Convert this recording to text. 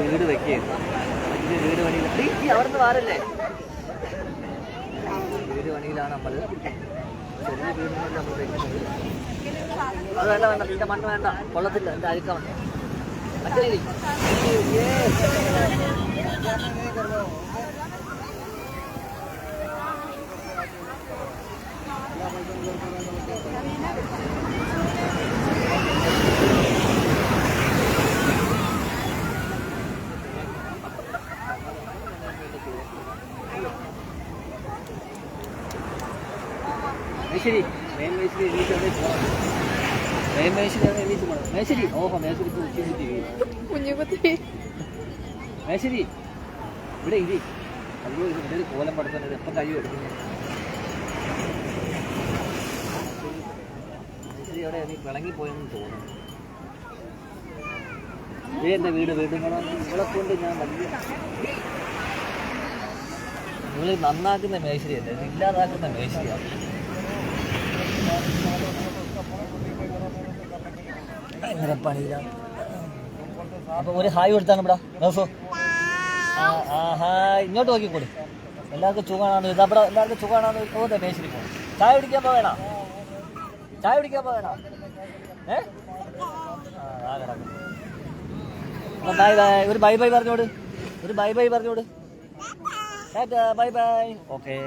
വീട് വെക്കുകയായിരുന്നു. ഇത് വീട് പണിയിൽ അവിടെ നിന്ന് വാരല്ലേ, വീട് പണിയിലാണ് നമ്മൾ. ചെറിയ വീടുകളിൽ നമ്മൾ വെക്കുന്നത്. അത് വേണ്ട വേണ്ട, ഇതിൻ്റെ മണ്ണ് വേണ്ട, കൊള്ളത്തില്ല, എൻ്റെ അഴുക്ക മണ്ണ്. മറ്റേ മേശരി, മെയിൻ മേശരി എണീറ്റ് പോകണം. മെയിൻ മേശരിയാണ് എണീറ്റ് പോകണം. മേശരി, ഓഹോ മേശരി കുഞ്ഞുകുത്തി. മേശരി ഇവിടെ ഇരി. അയ്യോ ഇവിടെ ഒരു കോലം പടുത്തുന്നത് എപ്പം കഴിയും എടുക്കുന്നത്. മേശരി അവിടെ നീ വിളങ്ങിപ്പോയെന്ന് തോന്നുന്നു. ഇതേ എൻ്റെ വീട് വീടുകളോ ഇവളെ കൊണ്ട് ഞാൻ വലിയ നിങ്ങൾ നന്നാക്കുന്ന മേശരിയല്ല, ഇത് ഇല്ലാതാക്കുന്ന മേശരിയാണ്. ഭയങ്കര പണിയിലാണ്. അപ്പോൾ ഒരു ഹായ് കൊടുത്താണ് ഇവിടെ നോഫോ. ഹായ് ഇങ്ങോട്ട് നോക്കിക്കൂടി. എല്ലാവർക്കും സുഖമാണോ? ഇതവിടെ എല്ലാവർക്കും സുഖമാണോ? പോകുന്നത് മേശരി പോകും. ചായ കുടിക്കാൻ പോവേണോ? ചായ കുടിക്കാൻ പോവേണോ? കിടക്കും. അപ്പം ബൈ ബൈ, ഒരു ബൈ ബൈ പറഞ്ഞോട്, ഒരു ബൈ ബൈ പറഞ്ഞോട്. Bye bye. ഓക്കേ.